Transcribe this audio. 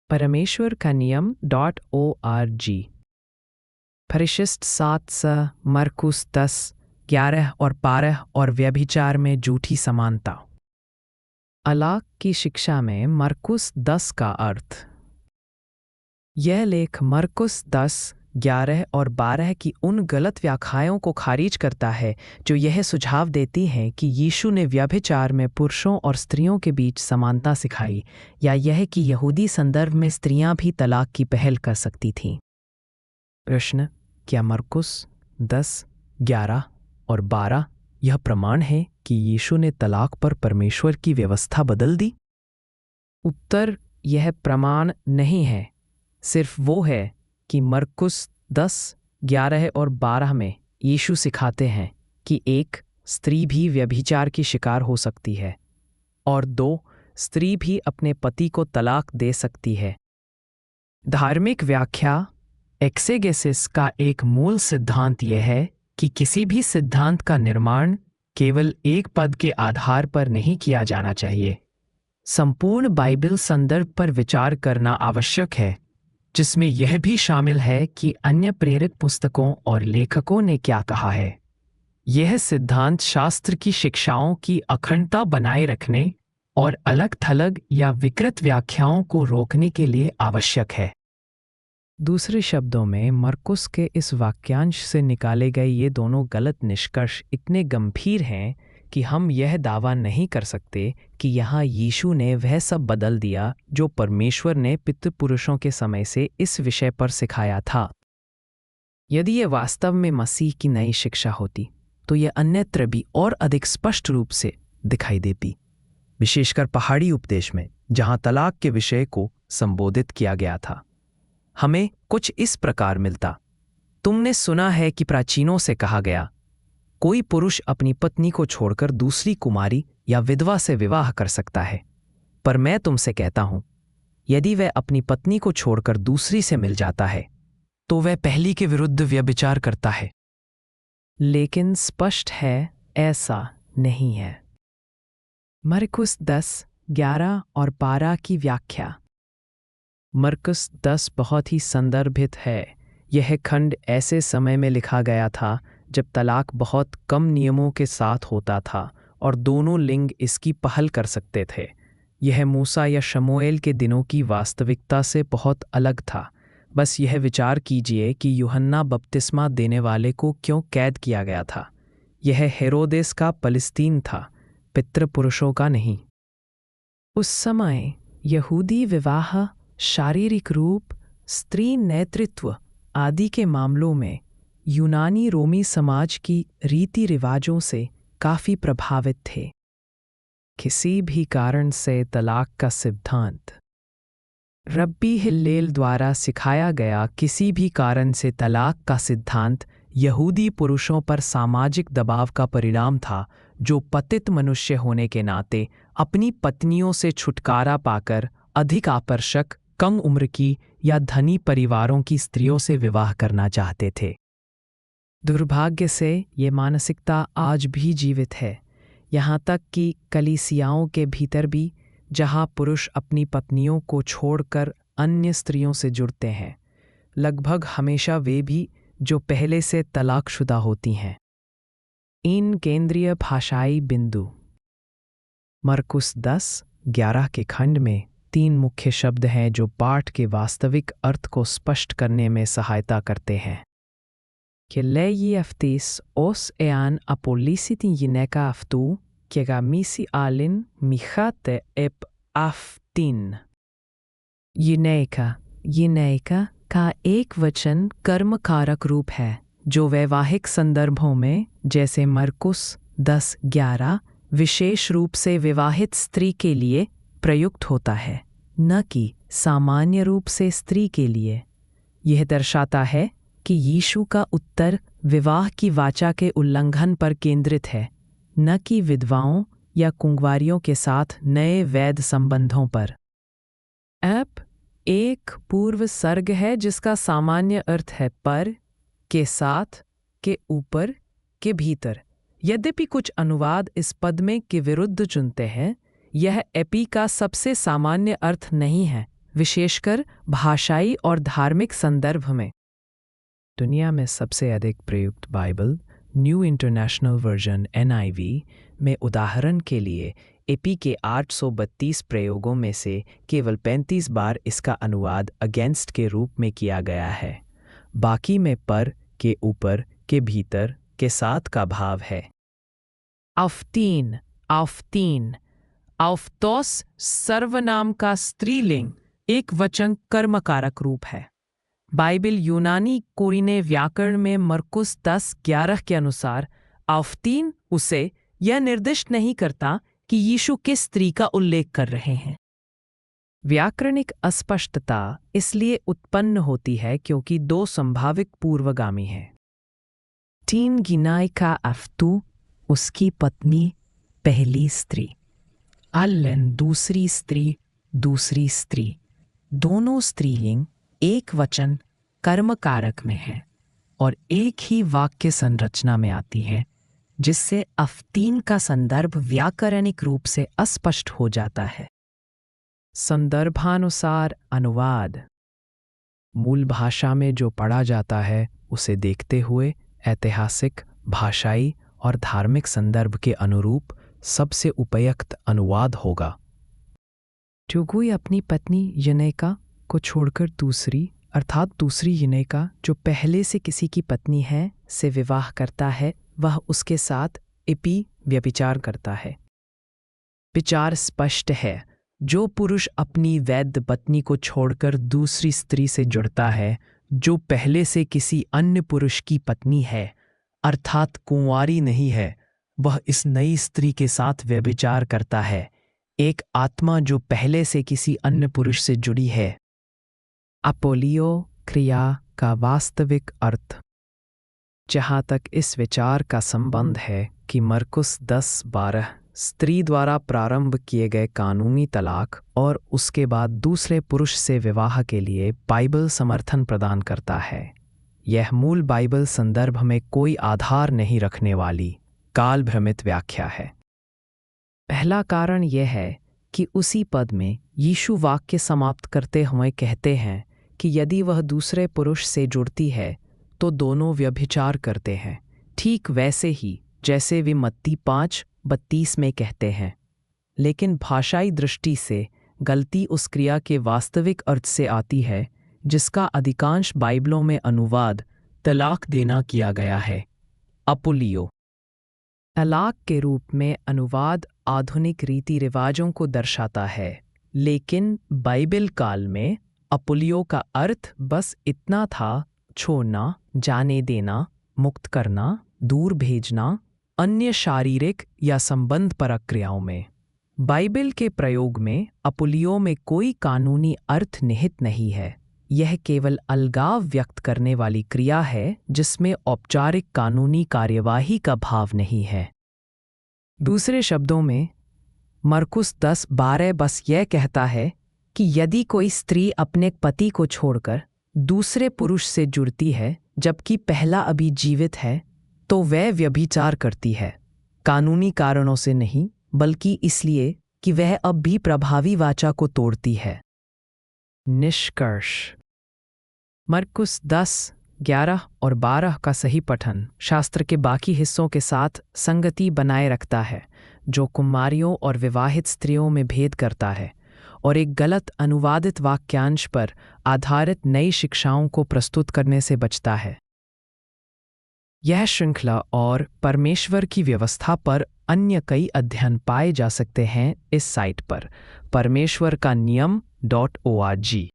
परमेश्वर का नियम .org। परिशिष्ट 7 मरकुस 10:11 और 12 और व्यभिचार में झूठी समानता। अलाक की शिक्षा में मरकुस 10 का अर्थ। यह लेख मरकुस 10:11 और 12 की उन गलत व्याख्याओं को खारिज करता है जो यह सुझाव देती हैं कि यीशु ने व्यभिचार में पुरुषों और स्त्रियों के बीच समानता सिखाई, या यह कि यहूदी संदर्भ में स्त्रियां भी तलाक की पहल कर सकती थीं। प्रश्न: क्या मरकुस 10:11 और 12 यह प्रमाण है कि यीशु ने तलाक पर परमेश्वर की व्यवस्था बदल दी? उत्तर: यह प्रमाण नहीं है। सिर्फ वो है कि मरकुस 10:11 और 12 में यीशु सिखाते हैं कि एक स्त्री भी व्यभिचार की शिकार हो सकती है, और 2 स्त्री भी अपने पति को तलाक दे सकती है। धार्मिक व्याख्या एक्सेगेसिस का एक मूल सिद्धांत यह है कि किसी भी सिद्धांत का निर्माण केवल एक पद के आधार पर नहीं किया जाना चाहिए। संपूर्ण बाइबल संदर्भ पर विचार करना आवश्यक है, जिसमें यह भी शामिल है कि अन्य प्रेरित पुस्तकों और लेखकों ने क्या कहा है। यह सिद्धांत शास्त्र की शिक्षाओं की अखंडता बनाए रखने और अलग-थलग या विकृत व्याख्याओं को रोकने के लिए आवश्यक है। दूसरे शब्दों में, मरकुस के इस वाक्यांश से निकाले गए ये दोनों गलत निष्कर्ष इतने गंभीर हैं कि हम यह दावा नहीं कर सकते कि यहाँ यीशु ने वह सब बदल दिया जो परमेश्वर ने पितृपुरुषों के समय से इस विषय पर सिखाया था। यदि ये वास्तव में मसीह की नई शिक्षा होती, तो यह अन्यत्र भी और अधिक स्पष्ट रूप से दिखाई देती, विशेषकर पहाड़ी उपदेश में, जहाँ तलाक के विषय को संबोधित किया गया था। हमें कुछ इस प्रकार मिलता: तुमने सुना है कि प्राचीनों से कहा गया, कोई पुरुष अपनी पत्नी को छोड़कर दूसरी कुमारी या विधवा से विवाह कर सकता है, पर मैं तुमसे कहता हूं, यदि वह अपनी पत्नी को छोड़कर दूसरी से मिल जाता है, तो वह पहली के विरुद्ध व्यभिचार करता है। लेकिन स्पष्ट है, ऐसा नहीं है। मरकुस 10:11 और 12 की व्याख्या। मरकुस 10 बहुत ही संदर्भित है। यह खंड ऐसे समय में लिखा गया था जब तलाक बहुत कम नियमों के साथ होता था और दोनों लिंग इसकी पहल कर सकते थे। यह मूसा या शमूएल के दिनों की वास्तविकता से बहुत अलग था। बस यह विचार कीजिए कि यूहन्ना बपतिस्मा देने वाले को क्यों कैद किया गया था। यह हेरोदेस का पलिस्तीन था, पितृपुरुषों का नहीं। उस समय यहूदी विवाह, शारीरिक रूप, स्त्री नेतृत्व आदि के मामलों में यूनानी रोमी समाज की रीति रिवाजों से काफी प्रभावित थे। किसी भी कारण से तलाक का सिद्धांत रब्बी हिल्लेल द्वारा सिखाया गया किसी भी कारण से तलाक का सिद्धांत यहूदी पुरुषों पर सामाजिक दबाव का परिणाम था, जो पतित मनुष्य होने के नाते अपनी पत्नियों से छुटकारा पाकर अधिक आकर्षक, कम उम्र की या धनी परिवारों की स्त्रियों से विवाह करना चाहते थे। दुर्भाग्य से ये मानसिकता आज भी जीवित है, यहाँ तक कि कलीसियाओं के भीतर भी, जहाँ पुरुष अपनी पत्नियों को छोड़कर अन्य स्त्रियों से जुड़ते हैं, लगभग हमेशा वे भी जो पहले से तलाकशुदा होती हैं। इन केंद्रीय भाषाई बिंदु। मरकुस 10:11 के खंड में 3 मुख्य शब्द हैं जो पाठ के वास्तविक अर्थ को स्पष्ट करने में सहायता करते हैं। Keleiftis os ean apolisitin gineka aftu, kegamisi alin michate ep aftin। गिनेका का एक वचन कर्मकारक रूप है जो वैवाहिक संदर्भों में, जैसे मरकुस 10:11, विशेष रूप से विवाहित स्त्री के लिए प्रयुक्त होता है, न कि सामान्य रूप से स्त्री के लिए। यह दर्शाता है कि यीशु का उत्तर विवाह की वाचा के उल्लंघन पर केंद्रित है, न कि विधवाओं या कुंवारियों के साथ नए वैध संबंधों पर। एप एक पूर्व सर्ग है जिसका सामान्य अर्थ है पर, के साथ, के ऊपर, के भीतर। यद्यपि कुछ अनुवाद इस पद में के विरुद्ध चुनते हैं, यह एपी का सबसे सामान्य अर्थ नहीं है, विशेषकर भाषाई और धार्मिक संदर्भ में। दुनिया में सबसे अधिक प्रयुक्त Bible new international version NIV में उदाहरण के लिए एपी के 832 प्रयोगों में से केवल 35 बार इसका अनुवाद अगेंस्ट के रूप में किया गया है। बाकी में पर, के ऊपर, के भीतर, के साथ का भाव है। आफ्तीन, आफ्तोस सर्वनाम का स्त्रीलिंग एक वचन कर्मकारक रूप है। बाइबिल यूनानी कोरिने व्याकरण में मरकुस 10:11 के अनुसार आफ्तीन उसे यह निर्दिष्ट नहीं करता कि यीशु किस स्त्री का उल्लेख कर रहे हैं। व्याकरणिक अस्पष्टता इसलिए उत्पन्न होती है क्योंकि दो संभावित पूर्वगामी हैं। तीन गिनाई का अफ्तू उसकी पत्नी, पहली स्त्री, अल्लन दूसरी स्त्री, दोनों स्त्रीलिंग एक वचन कर्मकारक में है और एक ही वाक्य संरचना में आती है, जिससे अफ्तीन का संदर्भ व्याकरणिक रूप से अस्पष्ट हो जाता है। संदर्भानुसार अनुवाद मूल भाषा में जो पढ़ा जाता है उसे देखते हुए ऐतिहासिक, भाषाई और धार्मिक संदर्भ के अनुरूप सबसे उपयुक्त अनुवाद होगा। जो कोई अपनी पत्नी यनेका को छोड़कर दूसरी अर्थात दूसरी यनेका जो पहले से किसी की पत्नी है से विवाह करता है, वह उसके साथ व्यभिचार करता है। विचार स्पष्ट है, जो पुरुष अपनी वैध पत्नी को छोड़कर दूसरी स्त्री से जुड़ता है जो पहले से किसी अन्य पुरुष की पत्नी है अर्थात कुंवारी नहीं है, वह इस नई स्त्री के साथ व्यभिचार करता है, एक आत्मा जो पहले से किसी अन्य पुरुष से जुड़ी है। अपोलियो क्रिया का वास्तविक अर्थ। जहाँ तक इस विचार का संबंध है कि मरकुस 10:12 स्त्री द्वारा प्रारंभ किए गए कानूनी तलाक और उसके बाद दूसरे पुरुष से विवाह के लिए बाइबल समर्थन प्रदान करता है, यह मूल बाइबल संदर्भ में कोई आधार नहीं रखने वाली काल भ्रमित व्याख्या है। पहला कारण यह है कि उसी पद में यीशु वाक्य समाप्त करते हुए कहते हैं कि यदि वह दूसरे पुरुष से जुड़ती है तो दोनों व्यभिचार करते हैं, ठीक वैसे ही जैसे वे मत्ती 5:32 में कहते हैं। लेकिन भाषाई दृष्टि से गलती उस क्रिया के वास्तविक अर्थ से आती है जिसका अधिकांश बाइबलों में अनुवाद तलाक देना किया गया है। अपोलियो तलाक के रूप में अनुवाद आधुनिक रीति रिवाजों को दर्शाता है, लेकिन बाइबल काल में अपोलियो का अर्थ बस इतना था, छोड़ना, जाने देना, मुक्त करना, दूर भेजना, अन्य शारीरिक या संबंधपरक क्रियाओं में। बाइबल के प्रयोग में अपोलियो में कोई कानूनी अर्थ निहित नहीं है, यह केवल अलगाव व्यक्त करने वाली क्रिया है जिसमें औपचारिक कानूनी कार्यवाही का भाव नहीं है। दूसरे शब्दों में मरकुस 10:12 बस यह कहता है कि यदि कोई स्त्री अपने पति को छोड़कर दूसरे पुरुष से जुड़ती है जबकि पहला अभी जीवित है तो वह व्यभिचार करती है, कानूनी कारणों से नहीं बल्कि इसलिए कि वह अब भी प्रभावी वाचा को तोड़ती है। निष्कर्ष मरकुस 10:11 और 12 का सही पठन शास्त्र के बाकी हिस्सों के साथ संगति बनाए रखता है, जो कुमारियों और विवाहित स्त्रियों में भेद करता है और एक गलत अनुवादित वाक्यांश पर आधारित नई शिक्षाओं को प्रस्तुत करने से बचता है। यह श्रृंखला और परमेश्वर की व्यवस्था पर अन्य कई अध्ययन पाए जा सकते हैं इस साइट पर परमेश्वर का नियम.org।